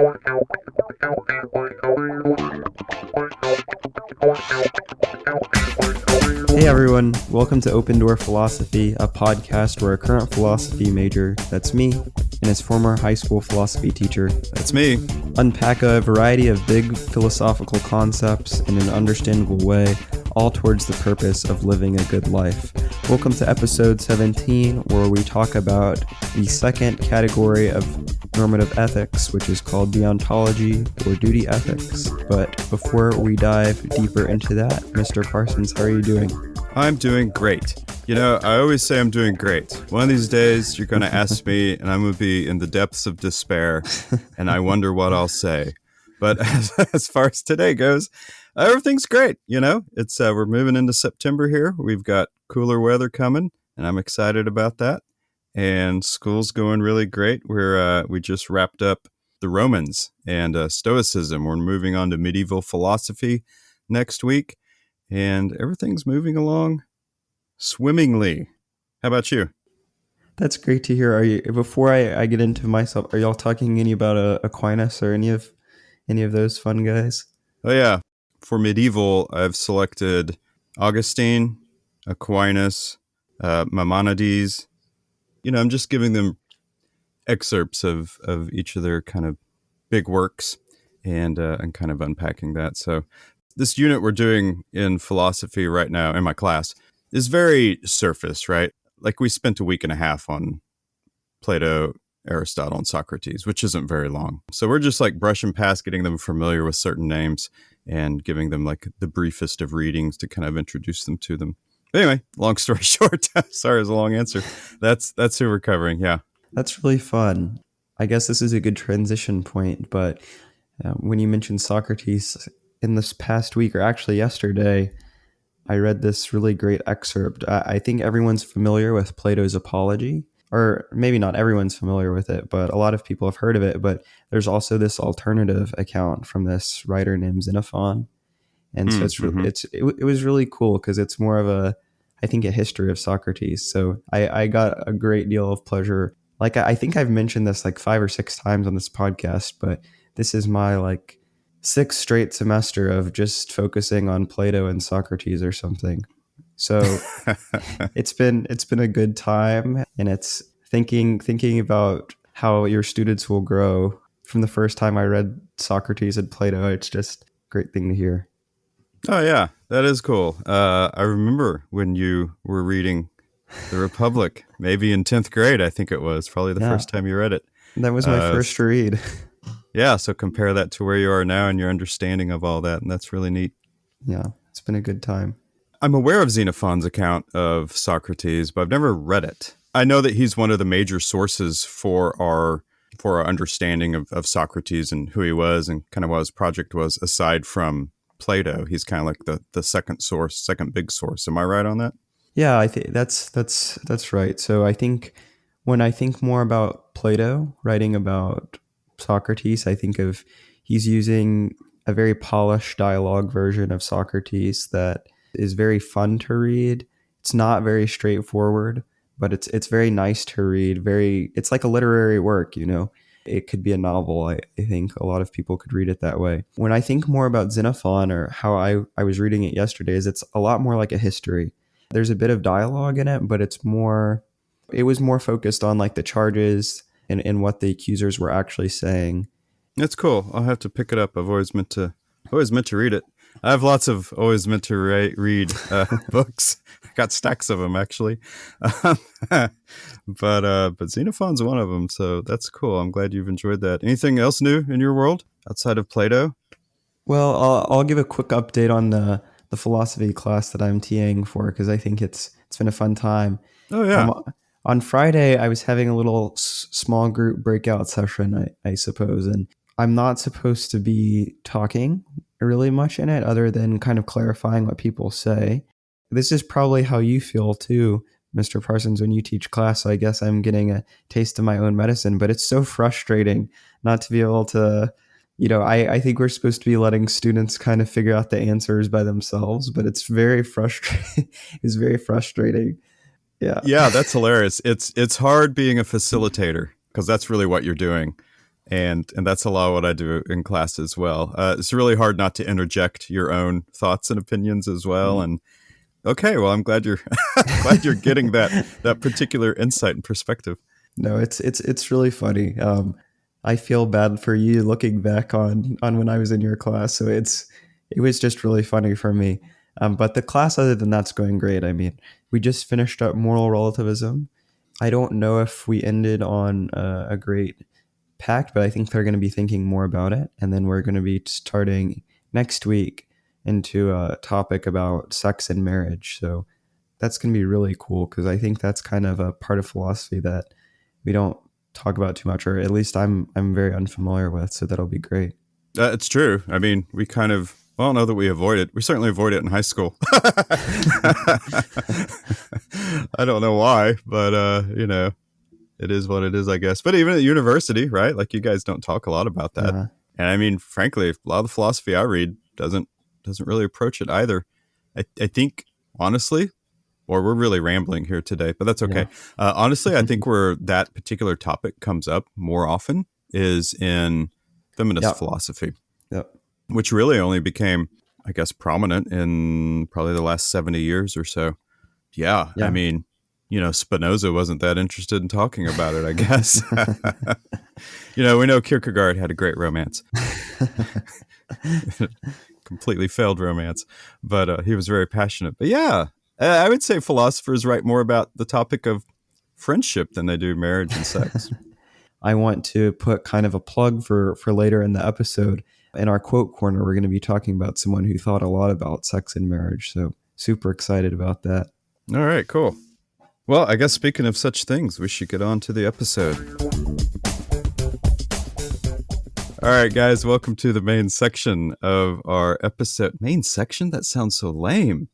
Hey everyone, welcome to Open Door Philosophy, a podcast where a current philosophy major, that's me, and his former high school philosophy teacher, that's me, unpack a variety of big philosophical concepts in an understandable way, all towards the purpose of living a good life. Welcome to episode 17, where we talk about the second category of normative ethics, which is called Deontology or duty ethics. But before we dive deeper into that, Mr. Parsons, how are you doing? I'm doing great. You know, I always say I'm doing great. One of these days, you're going to ask me, and I'm going to be in the depths of despair, and I wonder what I'll say. But as far as today goes, everything's great. You know, it's we're moving into September here. We've got cooler weather coming, and I'm excited about that. And school's going really great. We just wrapped up the Romans and Stoicism. We're moving on to medieval philosophy next week, and everything's moving along swimmingly. How about you? That's great to hear. Are you? Before I get into myself, are y'all talking any about Aquinas or any of those fun guys? Oh yeah, for medieval, I've selected Augustine, Aquinas, Maimonides. You know, I'm just giving them excerpts of each of their kind of big works and kind of unpacking that. So this unit we're doing in philosophy right now in my class is very surface, right? Like we spent a week and a half on Plato, Aristotle, and Socrates, which isn't very long. So we're just like brushing past, getting them familiar with certain names and giving them like the briefest of readings to kind of introduce them to them. Anyway, long story short, sorry, it was a long answer. That's who we're covering, yeah. That's really fun. I guess this is a good transition point, but when you mentioned Socrates, in this past week, or actually yesterday, I read this really great excerpt. I think everyone's familiar with Plato's Apology, or maybe not everyone's familiar with it, but a lot of people have heard of it. But there's also this alternative account from this writer named Xenophon. And so it was really cool because it's more of a history of Socrates. So I got a great deal of pleasure. Like I think I've mentioned this like 5 or 6 times on this podcast, but this is my like 6th straight semester of just focusing on Plato and Socrates or something. So it's been a good time, and it's thinking about how your students will grow from the first time I read Socrates and Plato. It's just a great thing to hear. Oh, yeah, that is cool. I remember when you were reading The Republic, maybe in 10th grade, I think it was, probably the first time you read it. That was my first read. Yeah, so compare that to where you are now and your understanding of all that, and that's really neat. Yeah, it's been a good time. I'm aware of Xenophon's account of Socrates, but I've never read it. I know that he's one of the major sources for our understanding of Socrates and who he was and kind of what his project was, aside from Plato. He's kind of like the second big source. Am I right on that? Yeah, I think that's right. So I think when I think more about Plato writing about Socrates, I think of he's using a very polished dialogue version of Socrates that is very fun to read. It's not very straightforward, but it's very nice to read. It's like a literary work, you know. It could be a novel. I think a lot of people could read it that way. When I think more about Xenophon, or how I was reading it yesterday, is it's a lot more like a history. There's a bit of dialogue in it, but it was more focused on like the charges and what the accusers were actually saying. That's cool. I'll have to pick it up. I've always meant to read it. I have lots of always meant to read books. I got stacks of them, actually. But Xenophon's one of them, so that's cool. I'm glad you've enjoyed that. Anything else new in your world outside of Plato? Well, I'll give a quick update on the philosophy class that I'm TAing for, because I think it's been a fun time. Oh, yeah. On Friday, I was having a little small group breakout session, I suppose, and I'm not supposed to be talking really much in it other than kind of clarifying what people say. This is probably how you feel too, Mr. Parsons, when you teach class. So I guess I'm getting a taste of my own medicine, but it's so frustrating not to be able to, you know, I think we're supposed to be letting students kind of figure out the answers by themselves, but it's very frustrating. It's very frustrating. Yeah. Yeah, that's hilarious. It's hard being a facilitator because that's really what you're doing. and that's a lot of what I do in class as well. It's really hard not to interject your own thoughts and opinions as well. And okay, well, I'm glad you're glad you're getting that particular insight and perspective. No, it's really funny. I feel bad for you looking back on when I was in your class. So it was just really funny for me. But the class, other than that's going great. I mean, we just finished up moral relativism. I don't know if we ended on a great pact, but I think they're going to be thinking more about it. And then we're going to be starting next week into a topic about sex and marriage. So that's going to be really cool because I think that's kind of a part of philosophy that we don't talk about too much, or at least I'm very unfamiliar with. So that'll be great. It's true. I mean, we kind of, well, I don't know that we avoid it. We certainly avoid it in high school. I don't know why, but, it is what it is, I guess. But even at university, right? Like you guys don't talk a lot about that. And I mean, frankly, a lot of the philosophy I read doesn't really approach it either. I think, honestly, or we're really rambling here today, but that's okay. Yeah. Honestly, I think where that particular topic comes up more often is in feminist philosophy, which really only became, I guess, prominent in probably the last 70 years or so. Yeah. I mean, Spinoza wasn't that interested in talking about it, I guess. We know Kierkegaard had a great romance. Completely failed romance, but he was very passionate. But yeah, I would say philosophers write more about the topic of friendship than they do marriage and sex. I want to put kind of a plug for later in the episode. In our quote corner, we're going to be talking about someone who thought a lot about sex and marriage. So super excited about that. All right, cool. Well, I guess speaking of such things, we should get on to the episode. All right, guys, welcome to the main section of our episode. Main section? That sounds so lame.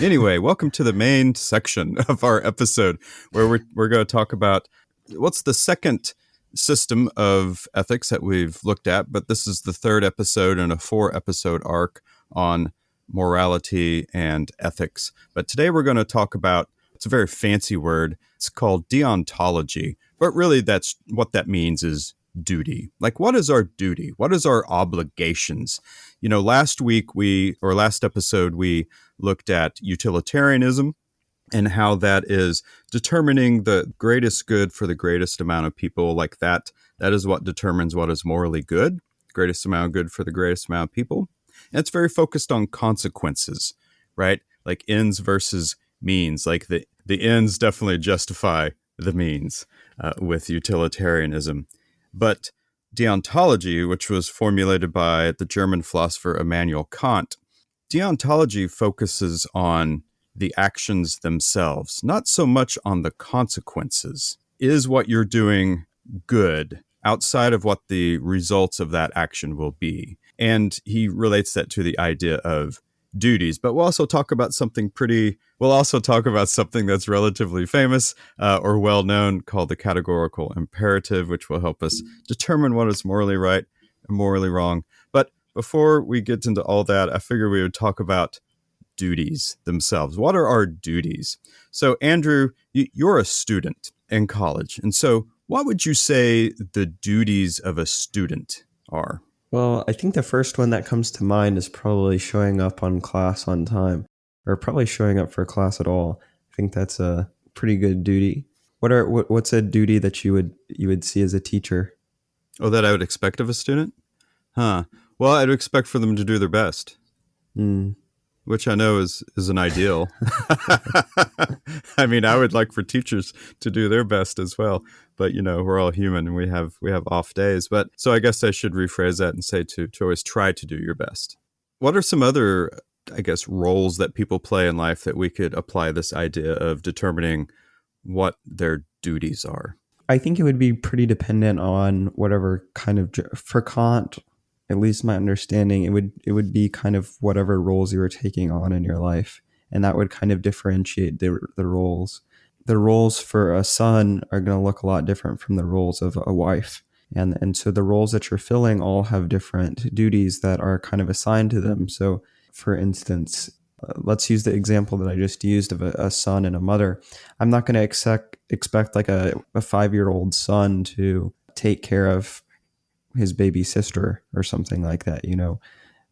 Anyway, welcome to the main section of our episode where we're going to talk about what's the second system of ethics that we've looked at, but this is the third episode in a 4-episode arc on morality and ethics. But today we're going to talk about, it's a very fancy word, it's called deontology, but really that's what that means is duty. Like, what is our duty? What is our obligations? Last episode, we looked at utilitarianism and how that is determining the greatest good for the greatest amount of people. Like that is what determines what is morally good, greatest amount of good for the greatest amount of people. And it's very focused on consequences, right? Like ends versus means. Like the ends definitely justify the means with utilitarianism. But deontology, which was formulated by the German philosopher Immanuel Kant, deontology focuses on the actions themselves, not so much on the consequences. Is what you're doing good outside of what the results of that action will be? And he relates that to the idea of duties. But we'll also talk about something that's relatively famous or well known called the categorical imperative, which will help us determine what is morally right and morally wrong. But before we get into all that, I figured we would talk about duties themselves. What are our duties? So, Andrew, you're a student in college. And so what would you say the duties of a student are? Well, I think the first one that comes to mind is probably showing up on class on time, or probably showing up for class at all. I think that's a pretty good duty. What's a duty that you would see as a teacher? Oh, that I would expect of a student? Well, I'd expect for them to do their best. Which I know is an ideal. I mean, I would like for teachers to do their best as well. But, we're all human and we have off days. But so I guess I should rephrase that and say to always try to do your best. What are some other, I guess, roles that people play in life that we could apply this idea of determining what their duties are? I think it would be pretty dependent on whatever kind of, for Kant, at least my understanding, it would be kind of whatever roles you were taking on in your life. And that would kind of differentiate the roles. The roles for a son are going to look a lot different from the roles of a wife. And so the roles that you're filling all have different duties that are kind of assigned to them. So for instance, let's use the example that I just used of a son and a mother. I'm not going to expect like a 5-year-old son to take care of his baby sister or something like that,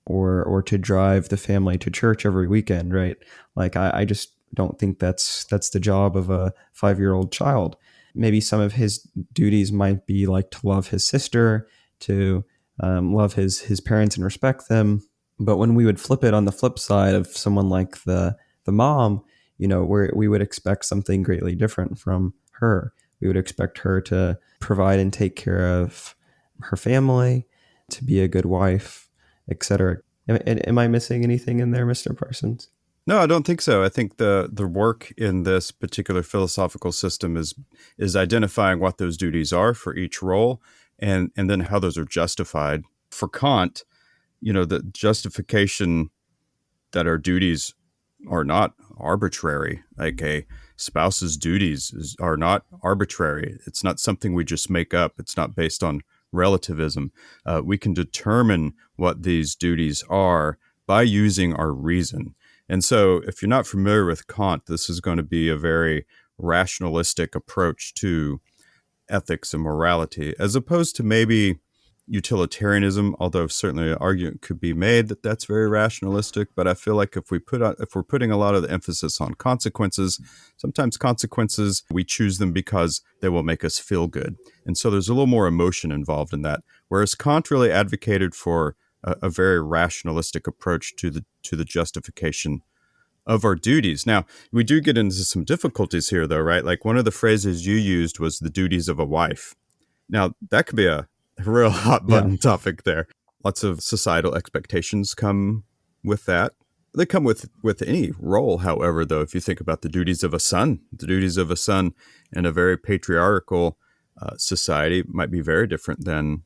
or to drive the family to church every weekend, right? Like I just don't think that's the job of a 5-year-old child. Maybe some of his duties might be like to love his sister, to love his parents and respect them. But when we would flip it on the flip side of someone like the mom, where we would expect something greatly different from her. We would expect her to provide and take care of her family, to be a good wife, etc. Am I missing anything in there, Mr. Parsons? No, I don't think so. I think the work in this particular philosophical system is identifying what those duties are for each role, and then how those are justified. For Kant, the justification that our duties are not arbitrary. Like a spouse's duties are not arbitrary. It's not something we just make up. It's not based on relativism. We can determine what these duties are by using our reason. And so, if you're not familiar with Kant, this is going to be a very rationalistic approach to ethics and morality, as opposed to maybe utilitarianism, although certainly an argument could be made that that's very rationalistic. But I feel like if we're putting a lot of the emphasis on consequences, sometimes consequences, we choose them because they will make us feel good. And so there's a little more emotion involved in that. Whereas Kant really advocated for a very rationalistic approach to the justification of our duties. Now, we do get into some difficulties here, though, right? Like one of the phrases you used was the duties of a wife. Now, that could be a real hot button Yeah. topic there. Lots of societal expectations come with that. They come with any role, however, though, if you think about the duties of a son in a very patriarchal society might be very different than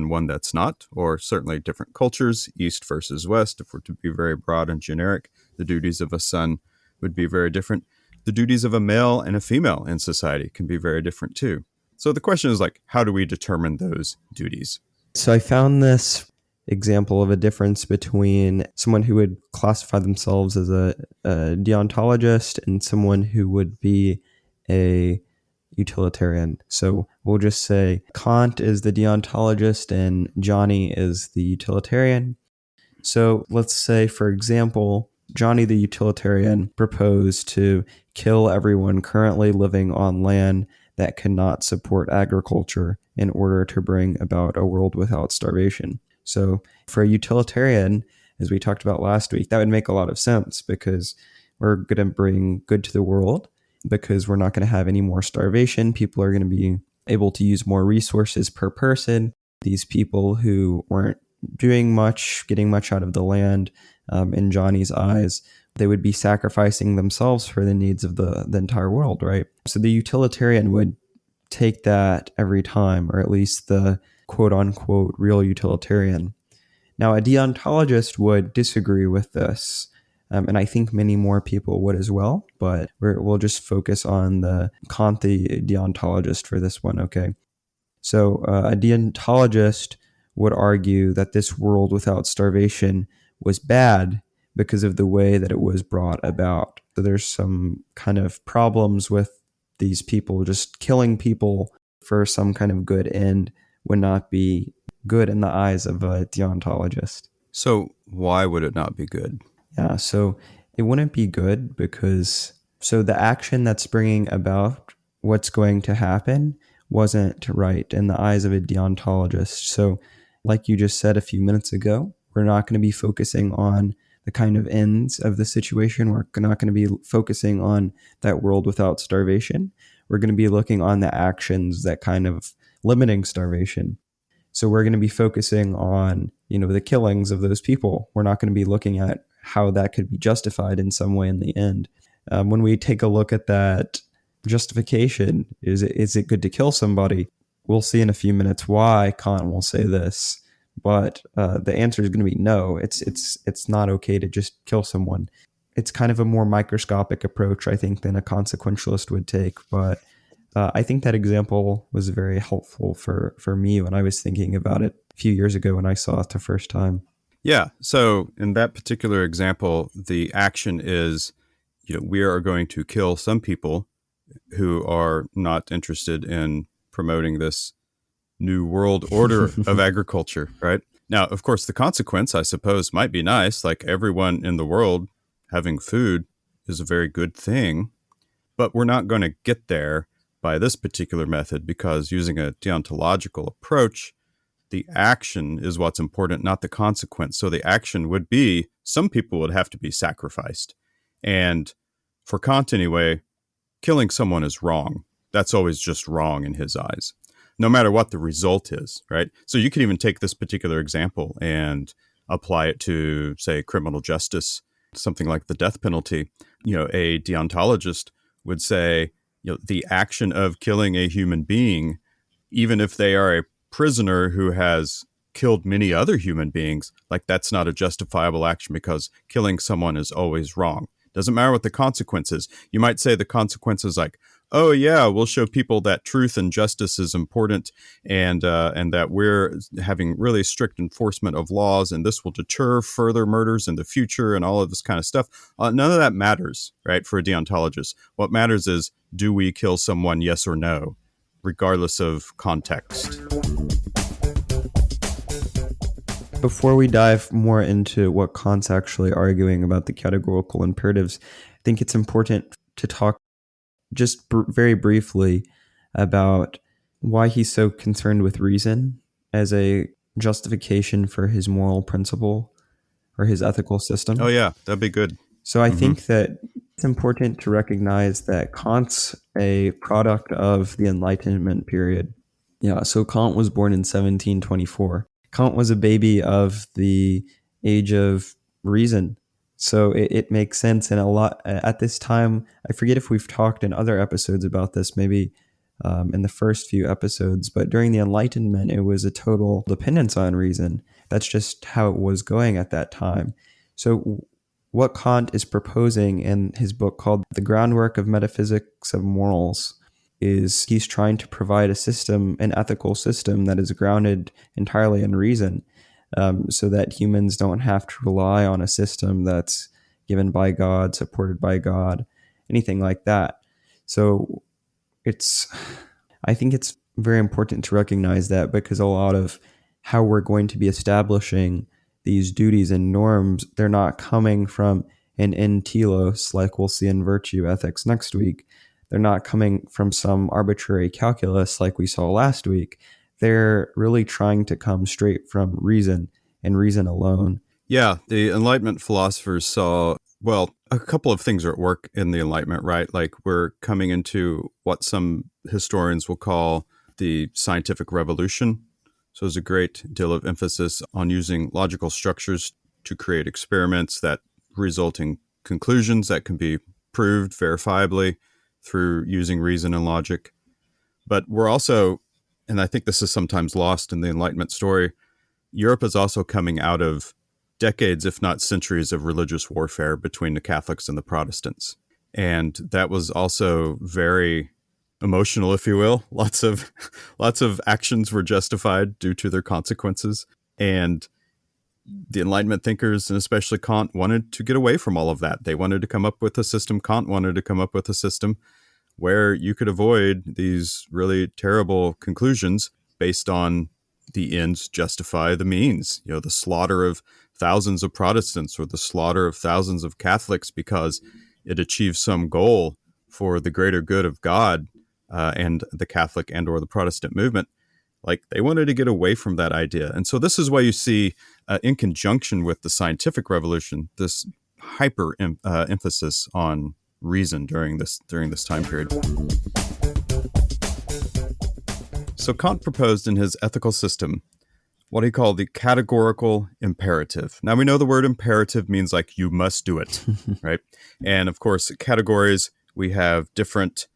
one that's not, or certainly different cultures, East versus West. If we're to be very broad and generic, the duties of a son would be very different. The duties of a male and a female in society can be very different too. So the question is like, how do we determine those duties? So I found this example of a difference between someone who would classify themselves as a deontologist and someone who would be a utilitarian. So we'll just say Kant is the deontologist and Johnny is the utilitarian. So let's say, for example, Johnny the utilitarian proposed to kill everyone currently living on land that cannot support agriculture in order to bring about a world without starvation. So for a utilitarian, as we talked about last week, that would make a lot of sense because we're going to bring good to the world, because we're not going to have any more starvation. People are going to be able to use more resources per person. These people who weren't doing much, getting much out of the land, in Johnny's eyes, they would be sacrificing themselves for the needs of the entire world, right? So the utilitarian would take that every time, or at least the quote unquote real utilitarian. Now, a deontologist would disagree with this. And I think many more people would as well, but we'll just focus on the Kant the deontologist for this one, okay? So a deontologist would argue that this world without starvation was bad because of the way that it was brought about. So there's some kind of problems with these people. Just killing people for some kind of good end would not be good in the eyes of a deontologist. So why would it not be good? Yeah, so it wouldn't be good because the action that's bringing about what's going to happen wasn't right in the eyes of a deontologist. So like you just said a few minutes ago, we're not going to be focusing on the kind of ends of the situation. We're not going to be focusing on that world without starvation. We're going to be looking on the actions that kind of limiting starvation. So we're going to be focusing on, the killings of those people. We're not going to be looking at how that could be justified in some way in the end. When we take a look at that justification, is it good to kill somebody? We'll see in a few minutes why Kant will say this, but the answer is going to be no. It's not okay to just kill someone. It's kind of a more microscopic approach, I think, than a consequentialist would take. But I think that example was very helpful for me when I was thinking about it a few years ago when I saw it the first time. Yeah. So in that particular example, the action is, we are going to kill some people who are not interested in promoting this new world order of agriculture, right? Now, of course, the consequence, I suppose, might be nice. Like everyone in the world having food is a very good thing, but we're not going to get there by this particular method because using a deontological approach, the action is what's important, not the consequence. So the action would be some people would have to be sacrificed. And for Kant, anyway, killing someone is wrong. That's always just wrong in his eyes, no matter what the result is, right? So you could even take this particular example and apply it to, say, criminal justice, something like the death penalty. A deontologist would say, the action of killing a human being, even if they are a prisoner who has killed many other human beings, like that's not a justifiable action because killing someone is always wrong. Doesn't matter what the consequence is. You might say the consequence is like, oh yeah, we'll show people that truth and justice is important, and that we're having really strict enforcement of laws, and this will deter further murders in the future, and all of this kind of stuff. None of that matters, right? For a deontologist, what matters is, do we kill someone, yes or no, regardless of context. Before we dive more into what Kant's actually arguing about the categorical imperatives, I think it's important to talk just very briefly about why he's so concerned with reason as a justification for his moral principle or his ethical system. Oh yeah, that'd be good. So I think that it's important to recognize that Kant's a product of the Enlightenment period. Yeah, so Kant was born in 1724. Kant was a baby of the age of reason. So it makes sense. And a lot at this time, I forget if we've talked in other episodes about this, maybe in the first few episodes, but during the Enlightenment, it was a total dependence on reason. That's just how it was going at that time. So what Kant is proposing in his book called The Groundwork of Metaphysics of Morals is he's trying to provide a system, an ethical system that is grounded entirely in reason, so that humans don't have to rely on a system that's given by God, supported by God, anything like that. So I think it's very important to recognize that, because a lot of how we're going to be establishing these duties and norms, they're not coming from an en telos, like we'll see in virtue ethics next week. They're not coming from some arbitrary calculus like we saw last week. They're really trying to come straight from reason and reason alone. Yeah, the Enlightenment philosophers saw, well, a couple of things are at work in the Enlightenment, right? Like we're coming into what some historians will call the scientific revolution. So there's a great deal of emphasis on using logical structures to create experiments that result in conclusions that can be proved verifiably through using reason and logic. But we're also, and I think this is sometimes lost in the Enlightenment story, Europe is also coming out of decades, if not centuries, of religious warfare between the Catholics and the Protestants. And that was also very emotional, if you will. Lots of actions were justified due to their consequences. And the Enlightenment thinkers, and especially Kant, wanted to get away from all of that. They wanted to come up with a system. Kant wanted to come up with a system where you could avoid these really terrible conclusions based on the ends justify the means. The slaughter of thousands of Protestants or the slaughter of thousands of Catholics because it achieves some goal for the greater good of God and the Catholic and or the Protestant movement. Like they wanted to get away from that idea. And so this is why you see, in conjunction with the scientific revolution, this hyper emphasis on reason during this time period. So Kant proposed in his ethical system what he called the categorical imperative. Now we know the word imperative means like you must do it, right? And of course, categories, we have different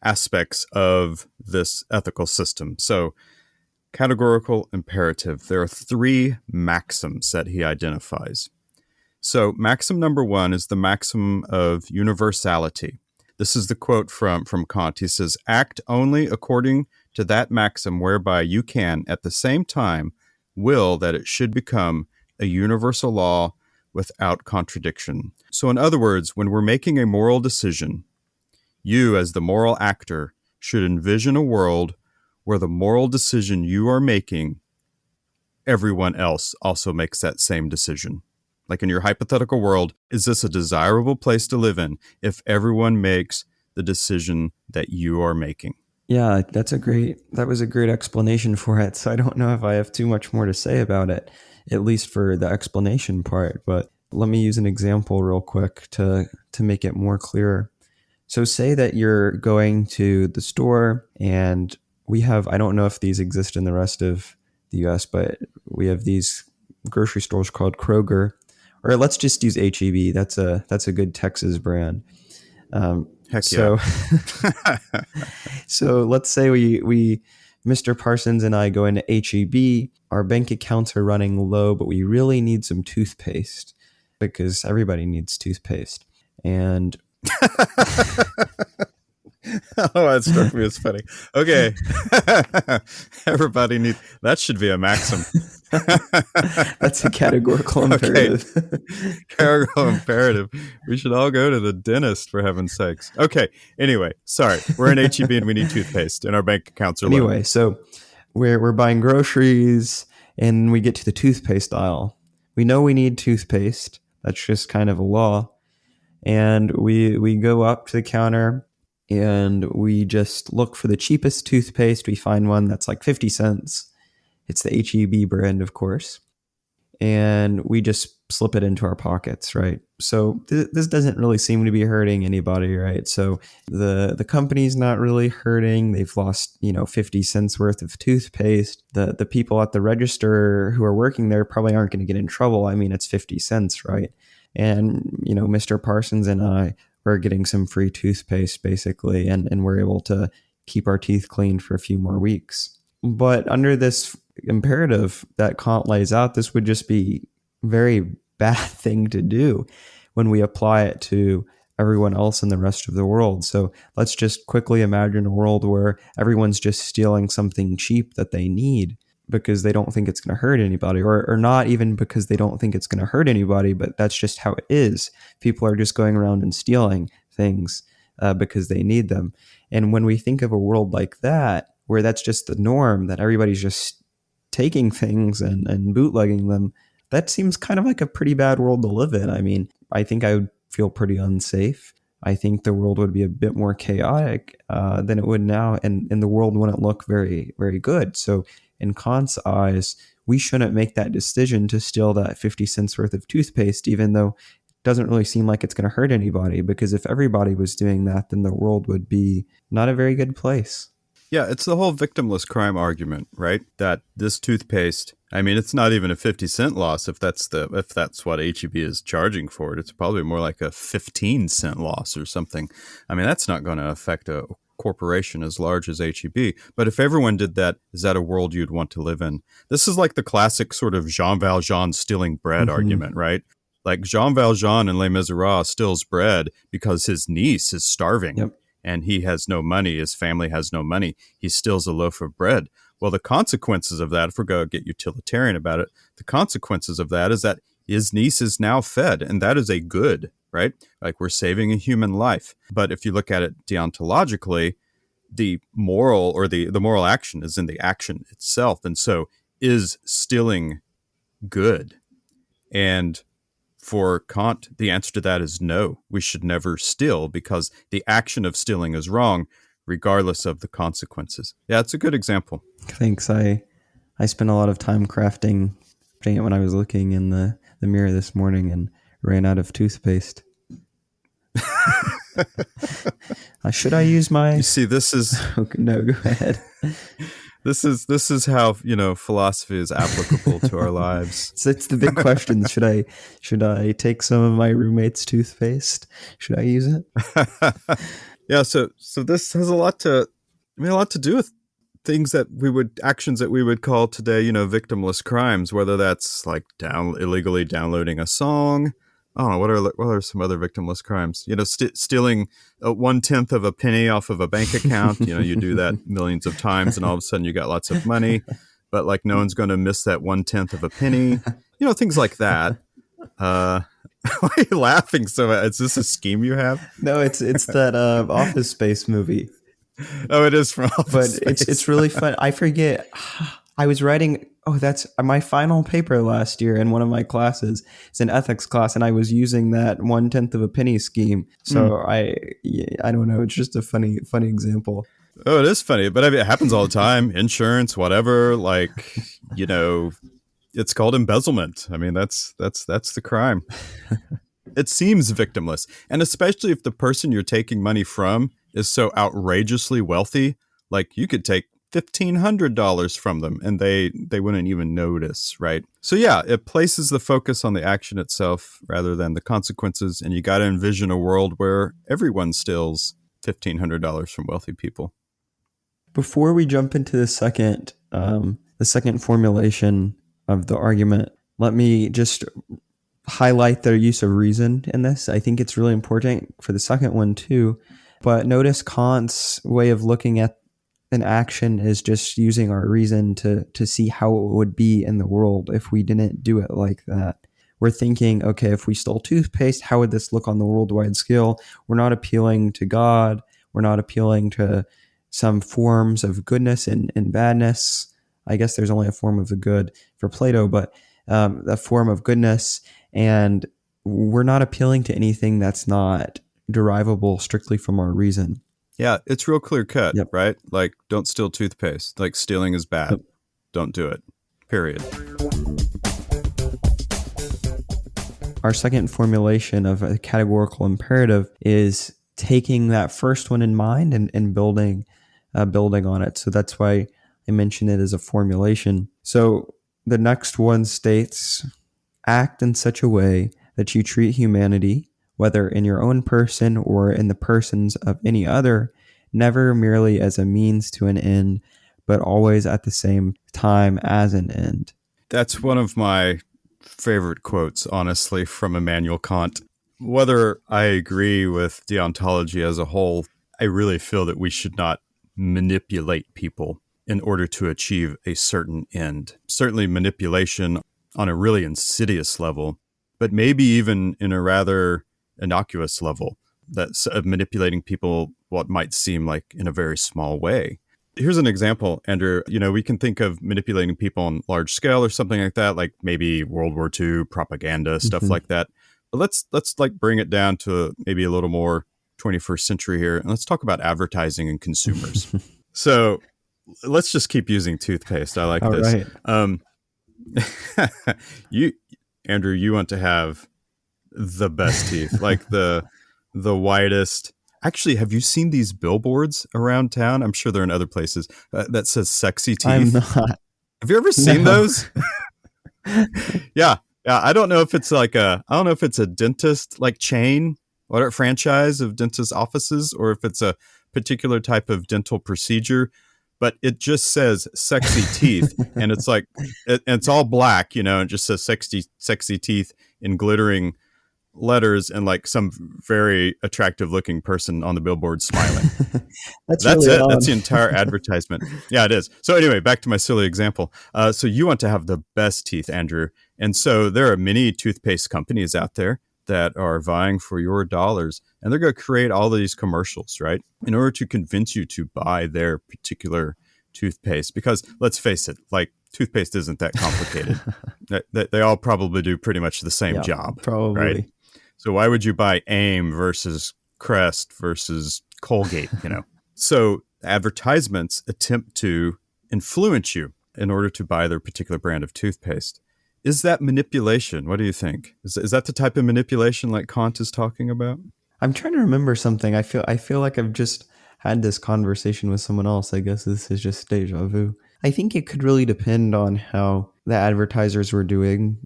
aspects of this ethical system. So categorical imperative, there are 3 maxims that he identifies. So maxim number 1 is the maxim of universality. This is the quote from Kant. He says, act only according to that maxim whereby you can, at the same time, will that it should become a universal law without contradiction. So in other words, when we're making a moral decision, you as the moral actor should envision a world where the moral decision you are making, everyone else also makes that same decision. Like in your hypothetical world, is this a desirable place to live in if everyone makes the decision that you are making? Yeah, that was a great explanation for it. So I don't know if I have too much more to say about it, at least for the explanation part, but let me use an example real quick to make it more clear. So say that you're going to the store and we have, I don't know if these exist in the rest of the US, but we have these grocery stores called Kroger, or let's just use HEB. That's a good Texas brand. Um, Heck yeah. so so let's say we Mr. Parsons and I go into HEB. Our bank accounts are running low, but we really need some toothpaste because everybody needs toothpaste. And Oh, that struck me as funny. Okay. Everybody needs, that should be a maxim. that's a categorical imperative. Categorical imperative. We should all go to the dentist, for heaven's sakes. Okay. Anyway, sorry. We're in HEB and we need toothpaste and our bank accounts are low. Anyway, so we're buying groceries and we get to the toothpaste aisle. We know we need toothpaste. That's just kind of a law. And we go up to the counter and we just look for the cheapest toothpaste. We find one that's like 50 cents. It's the HEB brand, of course. And we just slip it into our pockets, right? So this doesn't really seem to be hurting anybody, right? So the company's not really hurting. They've lost, 50 cents worth of toothpaste. The people at the register who are working there probably aren't going to get in trouble. I mean, it's 50 cents, right? And, Mr. Parsons and I were getting some free toothpaste basically, and we're able to keep our teeth clean for a few more weeks. But under this imperative that Kant lays out, this would just be a very bad thing to do when we apply it to everyone else in the rest of the world. So let's just quickly imagine a world where everyone's just stealing something cheap that they need because they don't think it's going to hurt anybody, or not even because they don't think it's going to hurt anybody, but that's just how it is. People are just going around and stealing things because they need them. And when we think of a world like that, where that's just the norm, that everybody's just taking things and bootlegging them, that seems kind of like a pretty bad world to live in. I mean, I think I would feel pretty unsafe. I think the world would be a bit more chaotic than it would now, and the world wouldn't look very, very good. So in Kant's eyes, we shouldn't make that decision to steal that 50 cents worth of toothpaste, even though it doesn't really seem like it's going to hurt anybody, because if everybody was doing that, then the world would be not a very good place. Yeah, it's the whole victimless crime argument, right? That this toothpaste, I mean, it's not even a 50-cent loss if that's what HEB is charging for it. It's probably more like a 15-cent loss or something. I mean, that's not going to affect a corporation as large as HEB. But if everyone did that, is that a world you'd want to live in? This is like the classic sort of Jean Valjean stealing bread argument, right? Like Jean Valjean in Les Miserables steals bread because his niece is starving. Yep. And he has no money, his family has no money, he steals a loaf of bread. Well, the consequences of that, if we're going to get utilitarian about it, the consequences of that is that his niece is now fed, and that is a good, right? Like we're saving a human life. But if you look at it deontologically, the moral or the moral action is in the action itself. And so is stealing good? And for Kant, the answer to that is no. We should never steal because the action of stealing is wrong, regardless of the consequences. Yeah, it's a good example. Thanks. I spent a lot of time crafting it when I was looking in the mirror this morning and ran out of toothpaste. Should I use my... You see, this is... Okay, no, go ahead. This is how, philosophy is applicable to our lives. So it's the big question. Should I take some of my roommate's toothpaste? Should I use it? Yeah, so this has a lot to do with actions that we would call today, victimless crimes, whether that's like illegally downloading a song. I don't know, what are some other victimless crimes? Stealing 1/10 of a penny off of a bank account. You do that millions of times, and all of a sudden you got lots of money, but like no one's going to miss that 1/10 of a penny. Things like that. Why are you laughing so much? Is this a scheme you have? No, it's that Office Space movie. Oh, it is from Office But it's Space. really fun. I forget. I was writing. Oh, that's my final paper last year in one of my classes. It's an ethics class, and I was using that 1/10 of a penny scheme. Mm. So I don't know. It's just a funny example. Oh, it is funny, but I mean, it happens all the time. Insurance, whatever. Like, you know, it's called embezzlement. I mean, that's the crime. It seems victimless, and especially if the person you're taking money from is so outrageously wealthy, like you could take $1,500 from them and they wouldn't even notice, right? So yeah, it places the focus on the action itself rather than the consequences, and you got to envision a world where everyone steals $1,500 from wealthy people. Before we jump into the second formulation of the argument, let me just highlight their use of reason in this. I think it's really important for the second one too. But notice Kant's way of looking at an action is just using our reason to see how it would be in the world if we didn't do it like that. We're thinking, okay, if we stole toothpaste, how would this look on the worldwide scale? We're not appealing to God. We're not appealing to some forms of goodness and badness. I guess there's only a form of the good for Plato, but a form of goodness. And we're not appealing to anything that's not derivable strictly from our reason. Yeah, it's real clear cut, Yep. right? Like, don't steal toothpaste. Like, stealing is bad. Yep. Don't do it. Period. Our second formulation of a categorical imperative is taking that first one in mind and building on it. So that's why I mention it as a formulation. So the next one states, act in such a way that you treat humanity, whether in your own person or in the persons of any other, never merely as a means to an end, but always at the same time as an end. That's one of my favorite quotes, honestly, from Immanuel Kant. Whether I agree with deontology as a whole, I really feel that we should not manipulate people in order to achieve a certain end. Certainly manipulation on a really insidious level, but maybe even in a rather innocuous level, that's of manipulating people what might seem like in a very small way. Here's an example, Andrew. You know, we can think of manipulating people on large scale or something like that, like maybe World War II propaganda, stuff Mm-hmm. like that. But let's like bring it down to maybe a little more 21st century here, and let's talk about advertising and consumers. So let's just keep using toothpaste. I like All this. right. You, Andrew, you want to have the best teeth, like the widest. Actually, have you seen these billboards around town? I'm sure they're in other places that says "sexy I'm teeth." not. Have you ever seen No. those? Yeah, yeah. I don't know if it's I don't know if it's a dentist like chain or a franchise of dentist offices, or if it's a particular type of dental procedure. But it just says "sexy teeth," and it's like it's all black, you know, and it just says "sexy teeth" in glittering letters, and like some very attractive looking person on the billboard smiling. That's That's really it. odd. That's the entire advertisement. Yeah, it is. So anyway, back to my silly example. So you want to have the best teeth, Andrew. And so there are many toothpaste companies out there that are vying for your dollars. And they're going to create all these commercials, right? In order to convince you to buy their particular toothpaste. Because let's face it, like toothpaste isn't that complicated. They all probably do pretty much the same Yeah, job, right? probably. So why would you buy Aim versus Crest versus Colgate, you know? So advertisements attempt to influence you in order to buy their particular brand of toothpaste. Is that manipulation? What do you think? Is that the type of manipulation like Kant is talking about? I'm trying to remember something. I feel like I've just had this conversation with someone else. I guess this is just deja vu. I think it could really depend on how the advertisers were doing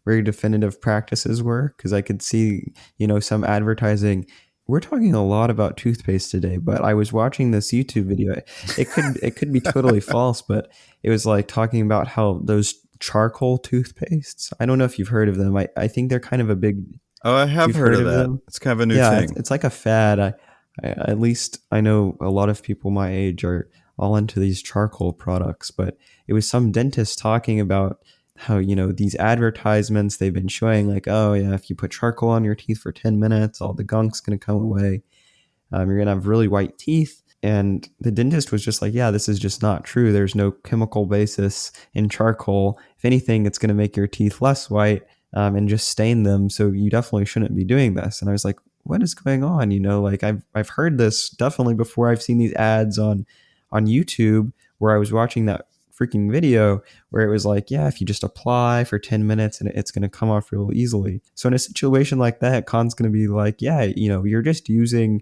very definitive practices were, because I could see, some advertising. We're talking a lot about toothpaste today, but I was watching this YouTube video. It could be totally false, but it was like talking about how those charcoal toothpastes. I don't know if you've heard of them. I think they're kind of a big. Oh, I have You've heard heard of of that. them? It's kind of a new Yeah, it's, thing. it's like a fad. At least I know a lot of people my age are all into these charcoal products, but it was some dentist talking about how, these advertisements they've been showing, like, oh yeah, if you put charcoal on your teeth for 10 minutes, all the gunk's going to come away. You're going to have really white teeth. And the dentist was just like, yeah, this is just not true. There's no chemical basis in charcoal. If anything, it's going to make your teeth less white, and just stain them. So you definitely shouldn't be doing this. And I was like, what is going on? Like I've heard this definitely before. I've seen these ads on YouTube where I was watching that freaking video where it was like, yeah, if you just apply for 10 minutes and it's going to come off real easily. So in a situation like that, Khan's going to be like, yeah, you're just using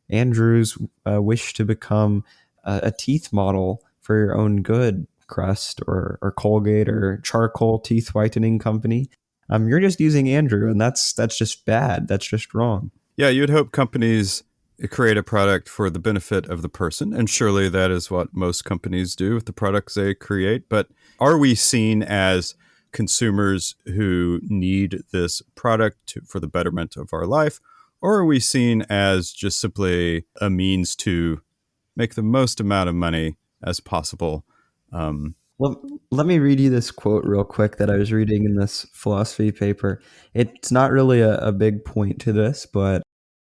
Andrew's wish to become a teeth model for your own good, Crest or Colgate or charcoal teeth whitening company. You're just using Andrew, and that's just bad. That's just wrong. Yeah, you'd hope companies create a product for the benefit of the person, and surely that is what most companies do with the products they create. But are we seen as consumers who need this product for the betterment of our life, or are we seen as just simply a means to make the most amount of money as possible? Well, let me read you this quote real quick that I was reading in this philosophy paper. It's not really a big point to this, but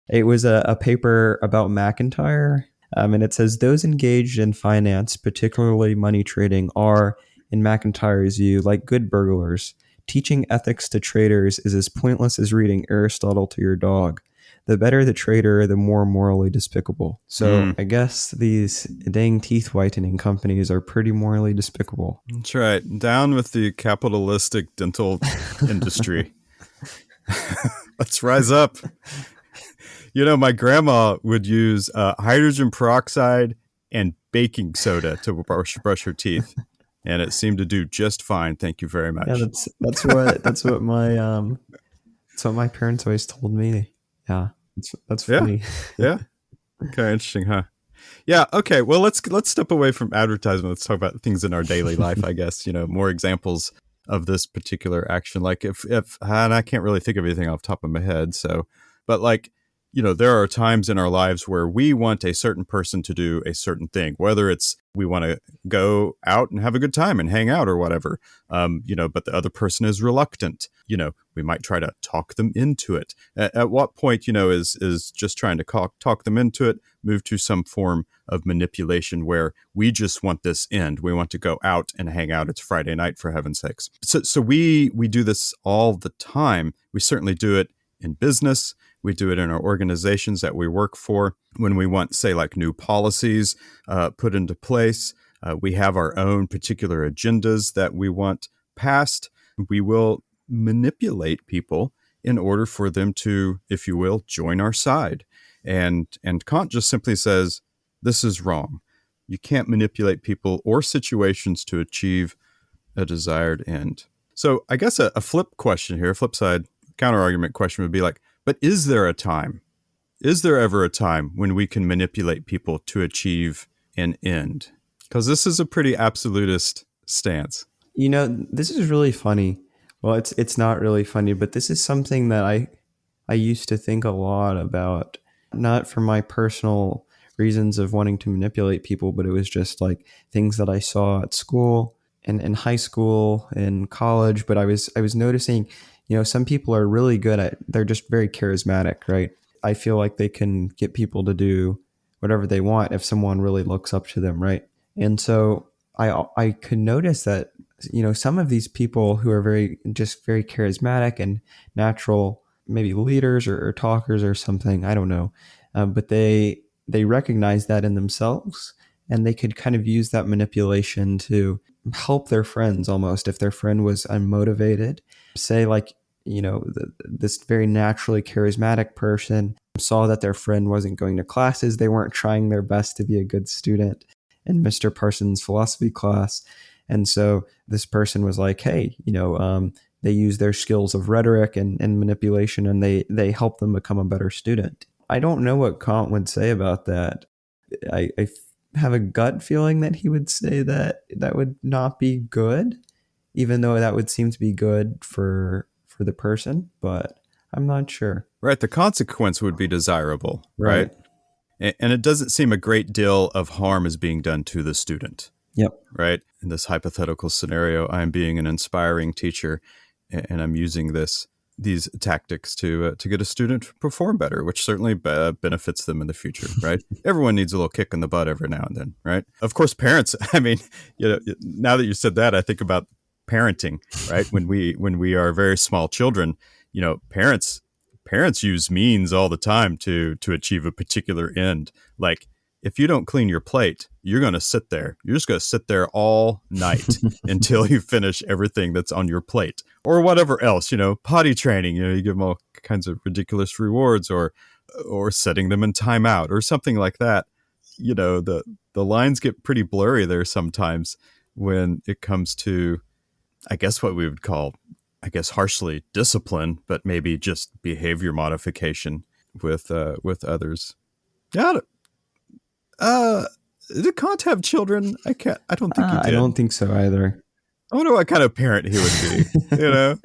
it was a paper about McIntyre. And it says those engaged in finance, particularly money trading, are, in McIntyre's view, like good burglars. Teaching ethics to traders is as pointless as reading Aristotle to your dog. The better the trader, the more morally despicable. So I guess these dang teeth whitening companies are pretty morally despicable. That's right. Down with the capitalistic dental industry. Let's rise up. My grandma would use hydrogen peroxide and baking soda to brush her teeth, and it seemed to do just fine. Thank you very much. Yeah, that's what my parents always told me. Yeah, that's funny. Yeah. Okay, interesting, huh? Yeah. Okay. Well, let's step away from advertisement. Let's talk about things in our daily life. I guess more examples of this particular action. Like if and I can't really think of anything off the top of my head. So, but like there are times in our lives where we want a certain person to do a certain thing, whether it's we want to go out and have a good time and hang out or whatever, but the other person is reluctant. We might try to talk them into it. At what point, is just trying to talk them into it, move to some form of manipulation where we just want this end. We want to go out and hang out. It's Friday night, for heaven's sakes. So we do this all the time. We certainly do it in business. We do it in our organizations that we work for when we want, say, like new policies put into place. We have our own particular agendas that we want passed. We will manipulate people in order for them to, if you will, join our side. And Kant just simply says, this is wrong. You can't manipulate people or situations to achieve a desired end. So I guess a flip question here, flip side, counter argument question would be like, but is there a time? Is there ever a time when we can manipulate people to achieve an end? Because this is a pretty absolutist stance. This is really funny. Well, it's not really funny, but this is something that I used to think a lot about, not for my personal reasons of wanting to manipulate people, but it was just like things that I saw at school and in high school and college. But I was noticing, some people are really good they're just very charismatic, right? I feel like they can get people to do whatever they want if someone really looks up to them, right? And so I could notice that, some of these people who are very charismatic and natural, maybe leaders or talkers or something, I don't know, but they recognize that in themselves, and they could kind of use that manipulation to help their friends almost. If their friend was unmotivated, say like, this very naturally charismatic person saw that their friend wasn't going to classes, they weren't trying their best to be a good student in Mr. Parsons' philosophy class. And so this person was like, hey, they use their skills of rhetoric and manipulation, and they help them become a better student. I don't know what Kant would say about that. I have a gut feeling that he would say that would not be good, even though that would seem to be good for the person, but I'm not sure. Right. The consequence would be desirable, Right. And it doesn't seem a great deal of harm is being done to the student. Yep. Right. In this hypothetical scenario, I'm being an inspiring teacher and I'm using this these tactics to get a student to perform better, which certainly benefits them in the future, right? Everyone needs a little kick in the butt every now and then, right? Of course, parents. I mean, now that you said that, I think about parenting, right? When we are very small children, parents use means all the time to achieve a particular end. Like, if you don't clean your plate, you're going to sit there. You're just going to sit there all night until you finish everything that's on your plate, or whatever else. Potty training. You give them all kinds of ridiculous rewards, or setting them in timeout, or something like that. The lines get pretty blurry there sometimes when it comes to, I guess, what we would call, harshly discipline, but maybe just behavior modification with others. Yeah. Did Kant have children? I don't think he did. I don't think so either. I wonder what kind of parent he would be.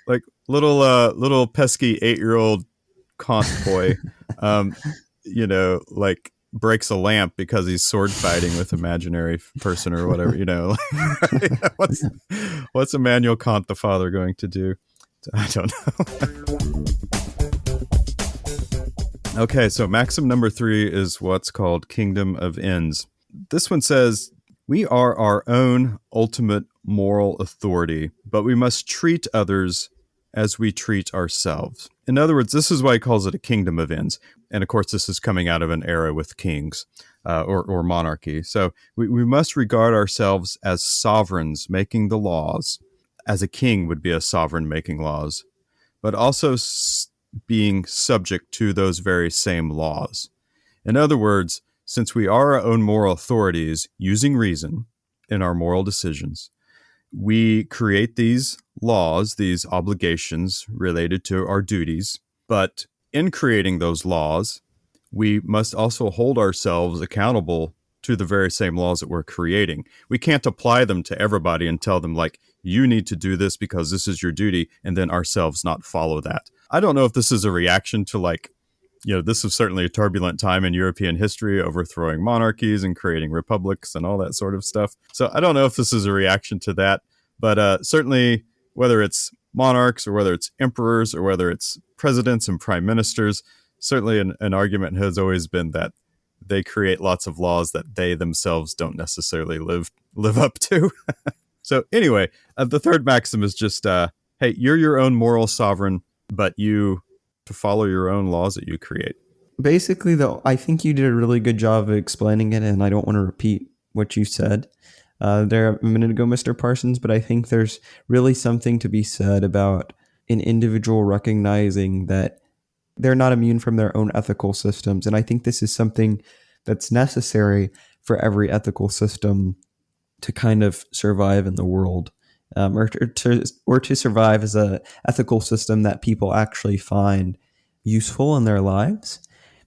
Like little pesky 8-year-old Kant boy, like breaks a lamp because he's sword fighting with imaginary person or whatever. What's Immanuel Kant the father going to do? I don't know. Okay, so maxim number 3 is what's called kingdom of ends. This one says, we are our own ultimate moral authority, but we must treat others as we treat ourselves. In other words, this is why he calls it a kingdom of ends. And of course, this is coming out of an era with kings or monarchy. So we must regard ourselves as sovereigns making the laws, as a king would be a sovereign making laws, but also being subject to those very same laws. In other words, since we are our own moral authorities using reason in our moral decisions, we create these laws, these obligations related to our duties. But in creating those laws, we must also hold ourselves accountable to the very same laws that we're creating. We can't apply them to everybody and tell them, like, you need to do this because this is your duty, and then ourselves not follow that. I don't know if this is a reaction to, this was certainly a turbulent time in European history, overthrowing monarchies and creating republics and all that sort of stuff. So I don't know if this is a reaction to that, but certainly whether it's monarchs or whether it's emperors or whether it's presidents and prime ministers, certainly an argument has always been that they create lots of laws that they themselves don't necessarily live up to. So anyway, the third maxim is just, hey, you're your own moral sovereign, but you to follow your own laws that you create. Basically, though, I think you did a really good job of explaining it, and I don't want to repeat what you said there a minute ago, Mr. Parsons, but I think there's really something to be said about an individual recognizing that they're not immune from their own ethical systems. And I think this is something that's necessary for every ethical system to kind of survive in the world, or to survive as a ethical system that people actually find useful in their lives.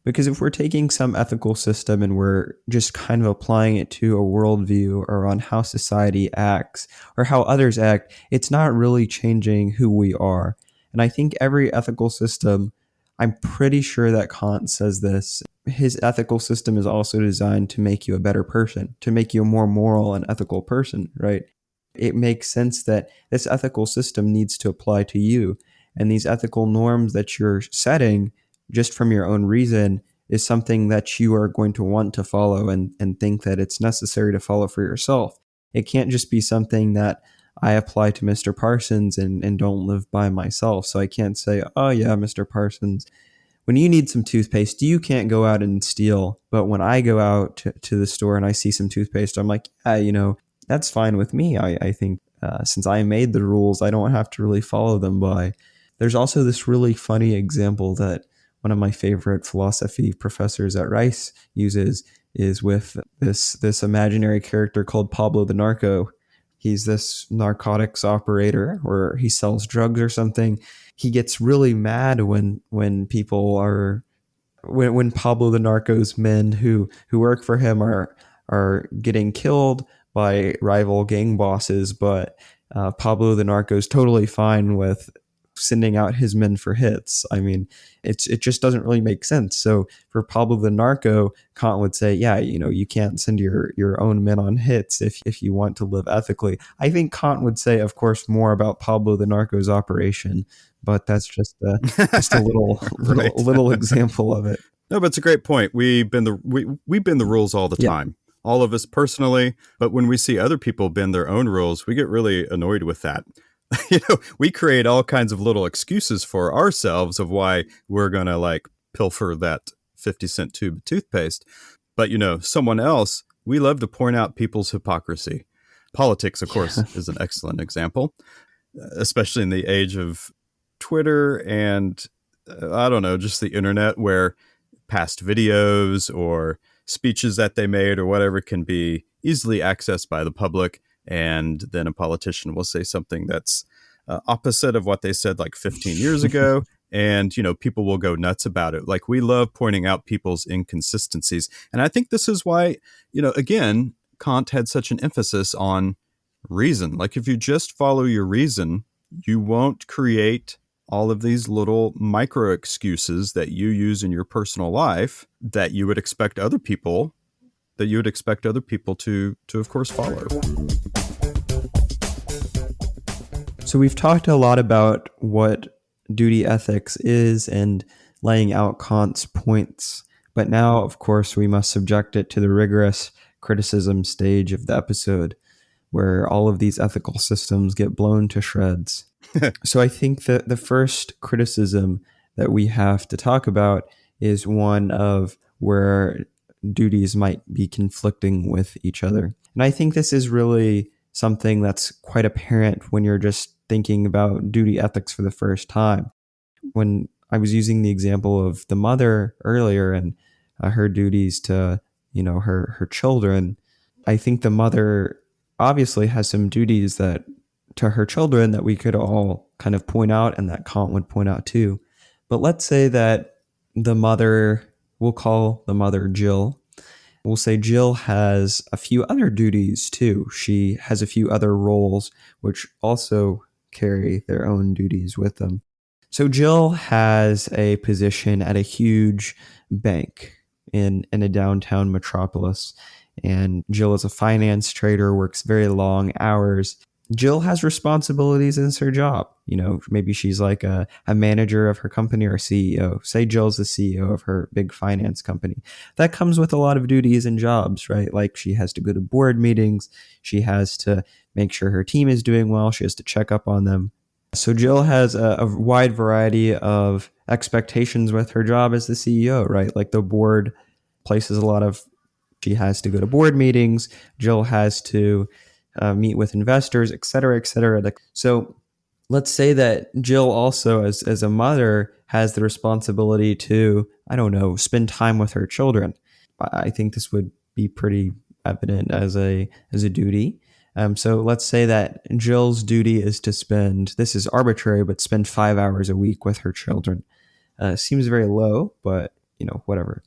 Because if we're taking some ethical system and we're just kind of applying it to a worldview or on how society acts or how others act, it's not really changing who we are. And I think every ethical system, I'm pretty sure that Kant says this, his ethical system is also designed to make you a better person, to make you a more moral and ethical person, right? It makes sense that this ethical system needs to apply to you. And these ethical norms that you're setting just from your own reason is something that you are going to want to follow and think that it's necessary to follow for yourself. It can't just be something that I apply to Mr. Parsons and don't live by myself. So I can't say, oh yeah, Mr. Parsons, when you need some toothpaste, you can't go out and steal. But when I go out to the store and I see some toothpaste, I'm like, yeah, that's fine with me. I think since I made the rules, I don't have to really follow them by. There's also this really funny example that one of my favorite philosophy professors at Rice uses is with this imaginary character called Pablo the Narco. He's this narcotics operator, or he sells drugs or something. He gets really mad when people are when Pablo the Narco's men who work for him are getting killed by rival gang bosses, but Pablo the Narco's totally fine with sending out his men for hits. I mean, it just doesn't really make sense. So for Pablo the narco, Kant would say, yeah, you can't send your own men on hits if you want to live ethically. I think Kant would say, of course, more about Pablo the narco's operation, but that's just a little Right. little example of it. No, but it's a great point. We bend the rules all the Yeah. time, all of us personally. But when we see other people bend their own rules, we get really annoyed with that. We create all kinds of little excuses for ourselves of why we're gonna like pilfer that 50-cent tube of toothpaste. But someone else, we love to point out people's hypocrisy. Politics, of course, is an excellent example, especially in the age of Twitter and I don't know, just the internet, where past videos or speeches that they made or whatever can be easily accessed by the public. And then a politician will say something that's opposite of what they said like 15 years ago. And, people will go nuts about it. Like, we love pointing out people's inconsistencies. And I think this is why, again, Kant had such an emphasis on reason. Like, if you just follow your reason, you won't create all of these little micro excuses that you use in your personal life that you would expect other people to of course follow. So we've talked a lot about what duty ethics is and laying out Kant's points, but now, of course, we must subject it to the rigorous criticism stage of the episode, where all of these ethical systems get blown to shreds. So I think that the first criticism that we have to talk about is one of where duties might be conflicting with each other. And I think this is really something that's quite apparent when you're just thinking about duty ethics for the first time. When I was using the example of the mother earlier and her duties to, her children, I think the mother obviously has some duties that to her children that we could all kind of point out and that Kant would point out too. But let's say that the mother, we'll call the mother Jill. We'll say Jill has a few other duties too. She has a few other roles which also carry their own duties with them. So Jill has a position at a huge bank in a downtown metropolis. And Jill is a finance trader, works very long hours. Jill has responsibilities in her job. Maybe she's like a manager of her company or CEO. Say Jill's the CEO of her big finance company. That comes with a lot of duties and jobs, right? Like, she has to go to board meetings. She has to make sure her team is doing well. She has to check up on them. So Jill has a wide variety of expectations with her job as the CEO, right? Like, the board places a lot of, she has to go to board meetings. Jill has to meet with investors, et cetera, et cetera. So let's say that Jill also, as a mother, has the responsibility to, I don't know, spend time with her children. I think this would be pretty evident as a duty. So let's say that Jill's duty is to spend, this is arbitrary, but spend 5 hours a week with her children. Seems very low, but whatever.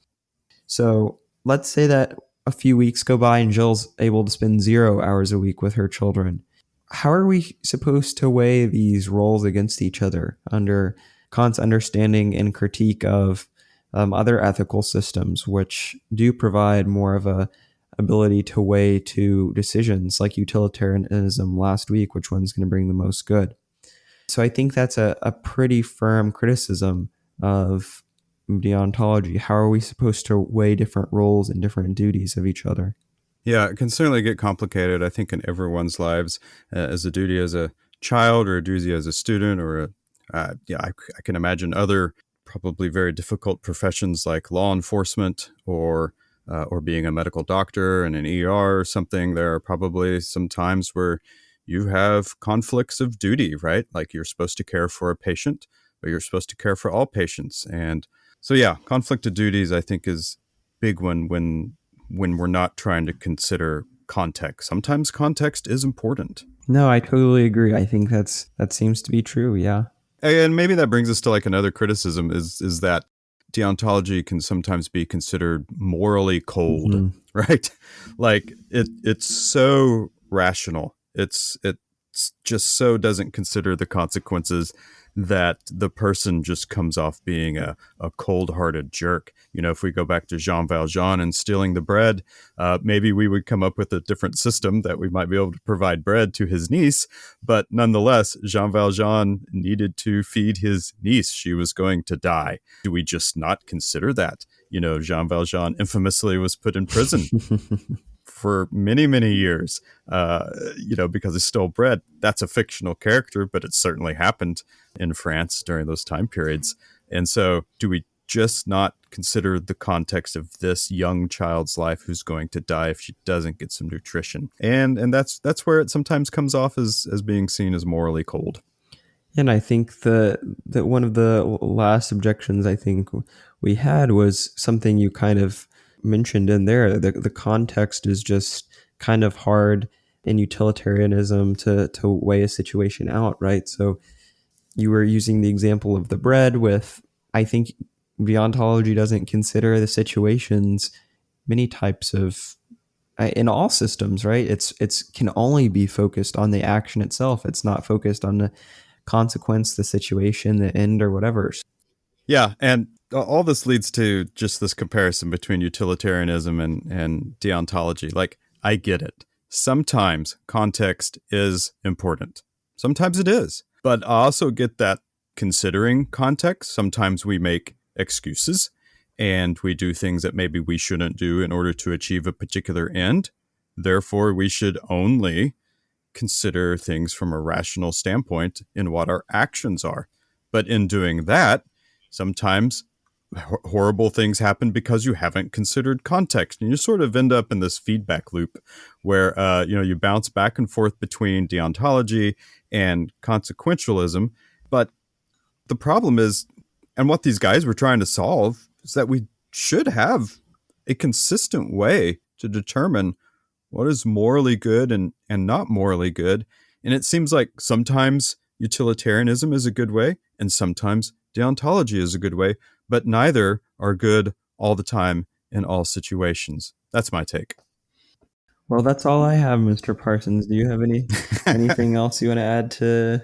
So let's say that a few weeks go by and Jill's able to spend 0 hours a week with her children. How are we supposed to weigh these roles against each other under Kant's understanding and critique of other ethical systems, which do provide more of a ability to weigh two decisions, like utilitarianism last week, which one's going to bring the most good? So I think that's a pretty firm criticism of deontology. How are we supposed to weigh different roles and different duties of each other? Yeah, it can certainly get complicated, I think, in everyone's lives, as a duty as a child or a duty as a student or I can imagine other probably very difficult professions like law enforcement or being a medical doctor in an ER or something. There are probably some times where you have conflicts of duty, right? Like, you're supposed to care for a patient, but you're supposed to care for all patients. And so, yeah, conflict of duties, I think, is big one when we're not trying to consider context. Sometimes context is important. No, I totally agree. I think that seems to be true. Yeah. And maybe that brings us to like another criticism is that deontology can sometimes be considered morally cold, mm-hmm. right? Like, it's so rational. It's just so doesn't consider the consequences that the person just comes off being a cold-hearted jerk. If we go back to Jean Valjean and stealing the bread, maybe we would come up with a different system that we might be able to provide bread to his niece. But nonetheless, Jean Valjean needed to feed his niece. She was going to die. Do we just not consider that? Jean Valjean infamously was put in prison for many, many years, because he stole bread. That's a fictional character, but it certainly happened in France during those time periods. And so do we just not consider the context of this young child's life who's going to die if she doesn't get some nutrition? And that's where it sometimes comes off as being seen as morally cold. And I think that one of the last objections I think we had was something you kind of mentioned in there. The context is just kind of hard in utilitarianism to weigh a situation out, right? So you were using the example of the bread with, I think deontology doesn't consider the situations many types of in all systems, right? It's can only be focused on the action itself. It's not focused on the consequence, the situation, the end, or whatever. Yeah, and all this leads to just this comparison between utilitarianism and deontology. Like, I get it. Sometimes context is important. Sometimes it is. But I also get that considering context, sometimes we make excuses and we do things that maybe we shouldn't do in order to achieve a particular end. Therefore, we should only consider things from a rational standpoint in what our actions are. But in doing that, sometimes horrible things happen because you haven't considered context, and you sort of end up in this feedback loop where you bounce back and forth between deontology and consequentialism. But the problem is, and what these guys were trying to solve, is that we should have a consistent way to determine what is morally good and not morally good. And it seems like sometimes utilitarianism is a good way and sometimes deontology is a good way, but neither are good all the time in all situations. That's my take. Well, that's all I have, Mr. Parsons. Do you have anything else you want to add to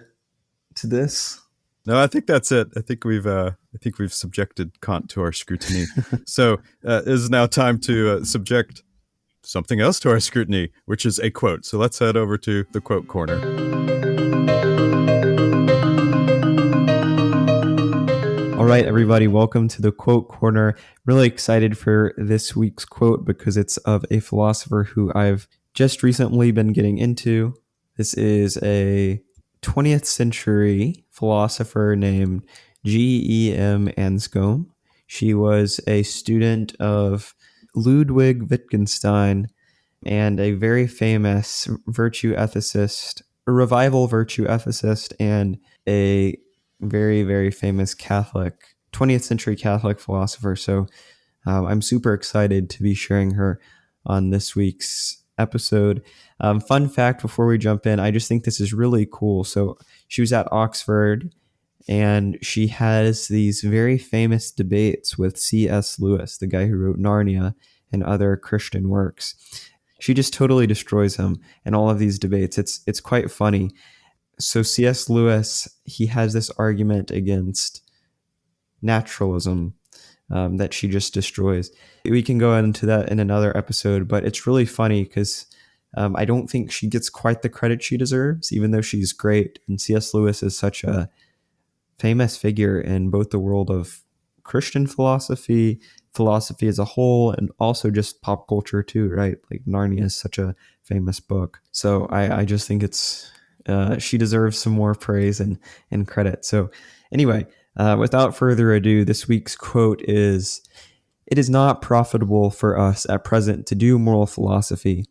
this? No, I think that's it. I think we've subjected Kant to our scrutiny. So it is now time to subject something else to our scrutiny, which is a quote. So let's head over to the quote corner. All right, everybody, welcome to the quote corner. Really excited for this week's quote because it's of a philosopher who I've just recently been getting into. This is a 20th century philosopher named G.E.M. Anscombe. She was a student of Ludwig Wittgenstein and a very famous virtue ethicist, a revival virtue ethicist, and a very, very famous 20th century Catholic philosopher. So I'm super excited to be sharing her on this week's episode. Fun fact before we jump in, I just think this is really cool. So she was at Oxford and she has these very famous debates with C.S. Lewis, the guy who wrote Narnia and other Christian works. She just totally destroys him in all of these debates. It's quite funny. So C.S. Lewis, he has this argument against naturalism that she just destroys. We can go into that in another episode, but it's really funny because I don't think she gets quite the credit she deserves, even though she's great. And C.S. Lewis is such a famous figure in both the world of Christian philosophy as a whole, and also just pop culture too, right? Like Narnia is such a famous book. So I just think she deserves some more praise and credit. So anyway, without further ado, this week's quote is, "It is not profitable for us at present to do moral philosophy.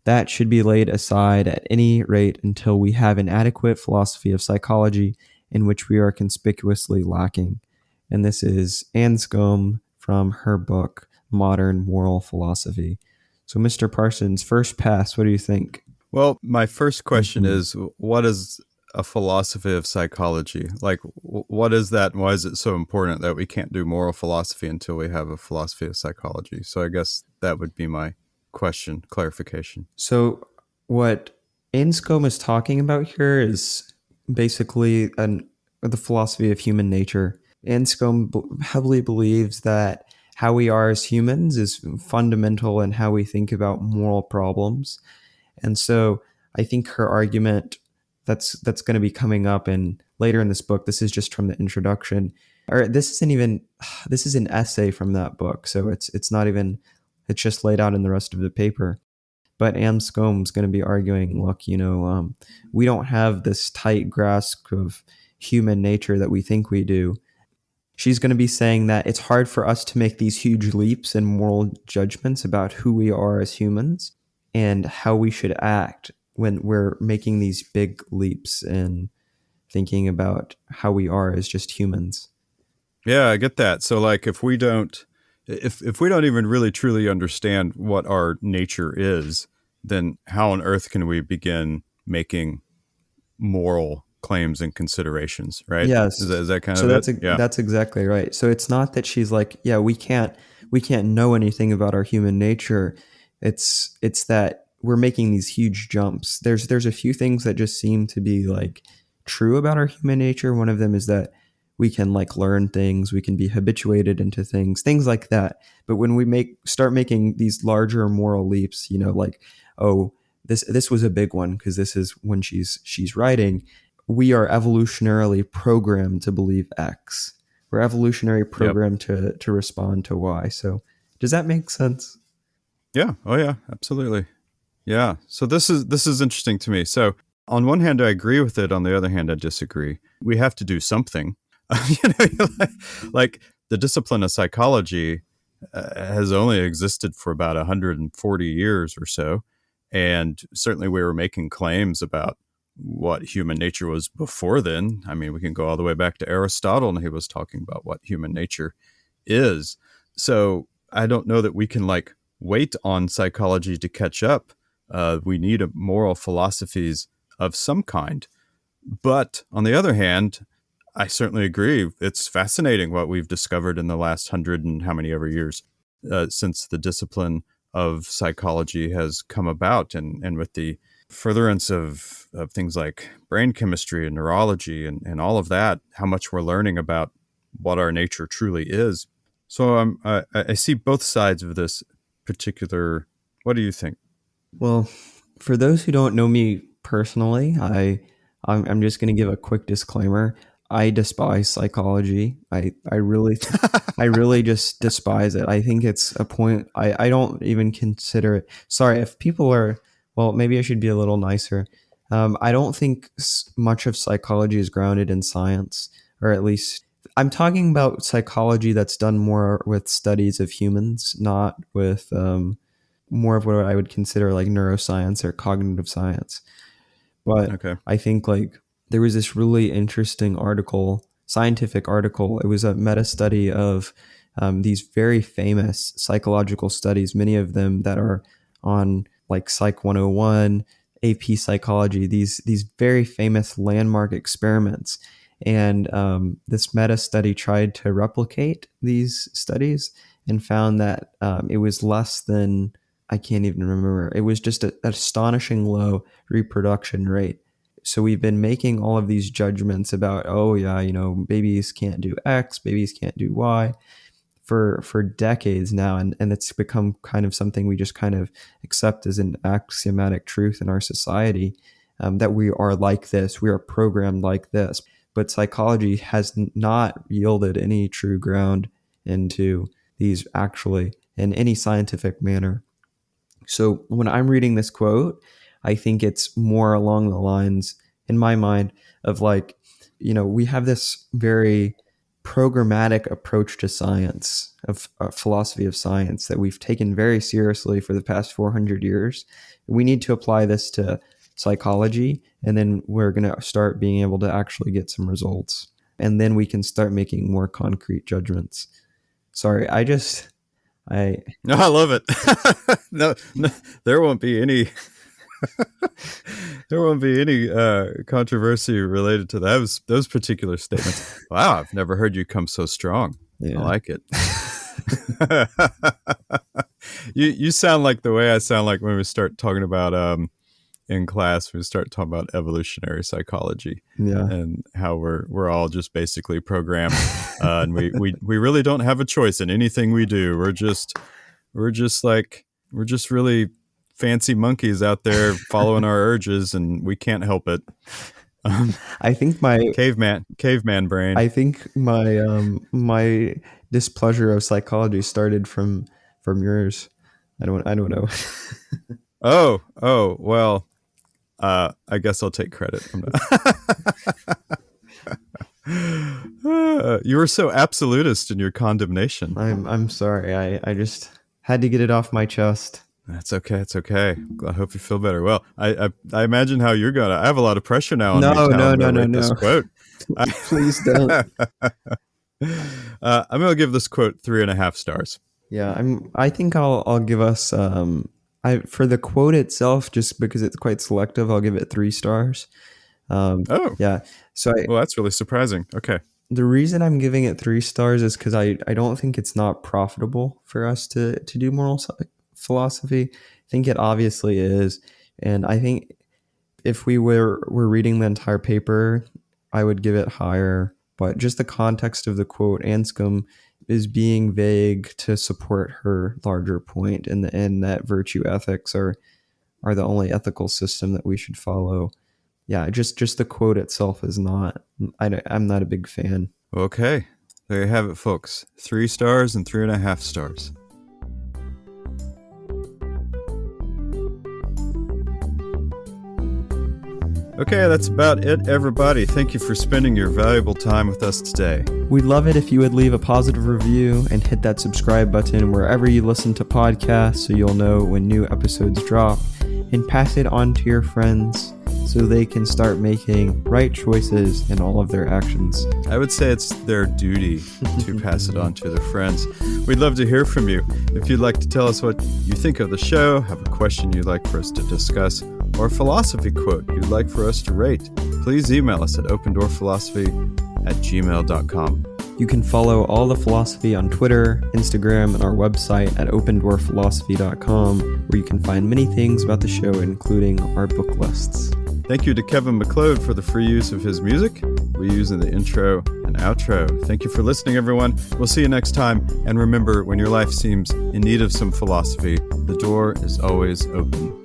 That should be laid aside at any rate until we have an adequate philosophy of psychology in which we are conspicuously lacking." And this is Anscombe from her book, Modern Moral Philosophy. So Mr. Parsons, first pass, what do you think? Well, my first question is, what is a philosophy of psychology? Like, what is that, and why is it so important that we can't do moral philosophy until we have a philosophy of psychology? So I guess that would be my question, clarification. So what Anscombe is talking about here is basically the philosophy of human nature. Anscombe heavily believes that how we are as humans is fundamental in how we think about moral problems. And so I think her argument that's going to be coming up in later in this book. This is just from the introduction, or this isn't even. This is an essay from that book, so it's not even. It's just laid out in the rest of the paper. But Anscombe's going to be arguing, look, we don't have this tight grasp of human nature that we think we do. She's going to be saying that it's hard for us to make these huge leaps in moral judgments about who we are as humans and how we should act when we're making these big leaps in thinking about how we are as just humans. Yeah, I get that. So like if we don't even really truly understand what our nature is, then how on earth can we begin making moral claims and considerations, right? Yes. Is that kind So of it? Yeah. that's exactly right. So it's not that she's like, yeah, we can't know anything about our human nature. It's that we're making these huge jumps. There's a few things that just seem to be like true about our human nature. One of them is that we can like learn things, we can be habituated into things like that. But when we start making these larger moral leaps, like, oh, this was a big one because this is when she's writing, we are evolutionarily programmed to believe X. We're evolutionary Yep. programmed to respond to Y. So does that make sense? Yeah. Oh yeah, absolutely. Yeah. So this is interesting to me. So on one hand, I agree with it. On the other hand, I disagree. We have to do something. Like the discipline of psychology has only existed for about 140 years or so. And certainly we were making claims about what human nature was before then. I mean, we can go all the way back to Aristotle, and he was talking about what human nature is. So I don't know that we can like wait on psychology to catch up. We need moral philosophies of some kind. But on the other hand, I certainly agree. It's fascinating what we've discovered in the last 100 and how many ever years since the discipline of psychology has come about, and with the furtherance of things like brain chemistry and neurology and all of that, how much we're learning about what our nature truly is. So I see both sides of this particular. What do you think? Well, for those who don't know me personally, I'm just going to give a quick disclaimer. I despise psychology. I really just despise it. I think it's a point I don't even consider it. Sorry, if people are, well, maybe I should be a little nicer. I don't think much of psychology is grounded in science, or at least I'm talking about psychology that's done more with studies of humans, not with more of what I would consider like neuroscience or cognitive science. But Okay. I think like there was this really interesting article, scientific article. It was a meta study of these very famous psychological studies, many of them that are on like Psych 101, AP Psychology, these very famous landmark experiments. And this meta study tried to replicate these studies and found that it was less than, I can't even remember. It was just an astonishing low reproduction rate. So we've been making all of these judgments about, oh yeah, babies can't do X, babies can't do Y for decades now, and it's become kind of something we just kind of accept as an axiomatic truth in our society, that we are like this, we are programmed like this. But psychology has not yielded any true ground into these actually in any scientific manner. So when I'm reading this quote, I think it's more along the lines, in my mind, of like, we have this very programmatic approach to science, of philosophy of science that we've taken very seriously for the past 400 years. We need to apply this to psychology, and then we're going to start being able to actually get some results. And then we can start making more concrete judgments. Sorry, I, No, I love it. No, no, there won't be any. There won't be any controversy related to those particular statements. Wow, I've never heard you come so strong. I yeah. like it. You sound like the way I sound like when we start talking about in class, we start talking about evolutionary psychology Yeah. and how we're all just basically programmed, and we really don't have a choice in anything we do. We're just really fancy monkeys out there following our urges, and we can't help it. I think my Caveman brain. I think my displeasure of psychology started from yours. I don't know. Oh, well, I guess I'll take credit. I'm not. You were so absolutist in your condemnation. I'm sorry. I just had to get it off my chest. That's okay. It's okay. I hope you feel better. Well, I imagine how you're gonna. I have a lot of pressure now on me. No. This quote. Please don't. I'm gonna give this quote 3.5 stars. Yeah, I think I'll give us for the quote itself, just because it's quite selective, I'll give it 3 stars. Yeah. So well, that's really surprising. Okay. The reason I'm giving it 3 stars is because I don't think it's not profitable for us to do moral philosophy. I think it obviously is, and I think if we were reading the entire paper, I would give it higher. But just the context of the quote, Anscombe is being vague to support her larger point in the end that virtue ethics are the only ethical system that we should follow. Yeah, just the quote itself is not. I'm not a big fan. Okay, there you have it, folks. 3 stars and 3.5 stars. Okay, that's about it, everybody. Thank you for spending your valuable time with us today. We'd love it if you would leave a positive review and hit that subscribe button wherever you listen to podcasts so you'll know when new episodes drop, and pass it on to your friends so they can start making right choices in all of their actions. I would say it's their duty to pass it on to their friends. We'd love to hear from you. If you'd like to tell us what you think of the show, have a question you'd like for us to discuss, or a philosophy quote you'd like for us to rate, please email us at opendoorphilosophy@gmail.com. You can follow All the Philosophy on Twitter, Instagram, and our website at opendoorphilosophy.com, where you can find many things about the show, including our book lists. Thank you to Kevin McLeod for the free use of his music we use in the intro and outro. Thank you for listening, everyone. We'll see you next time. And remember, when your life seems in need of some philosophy, the door is always open.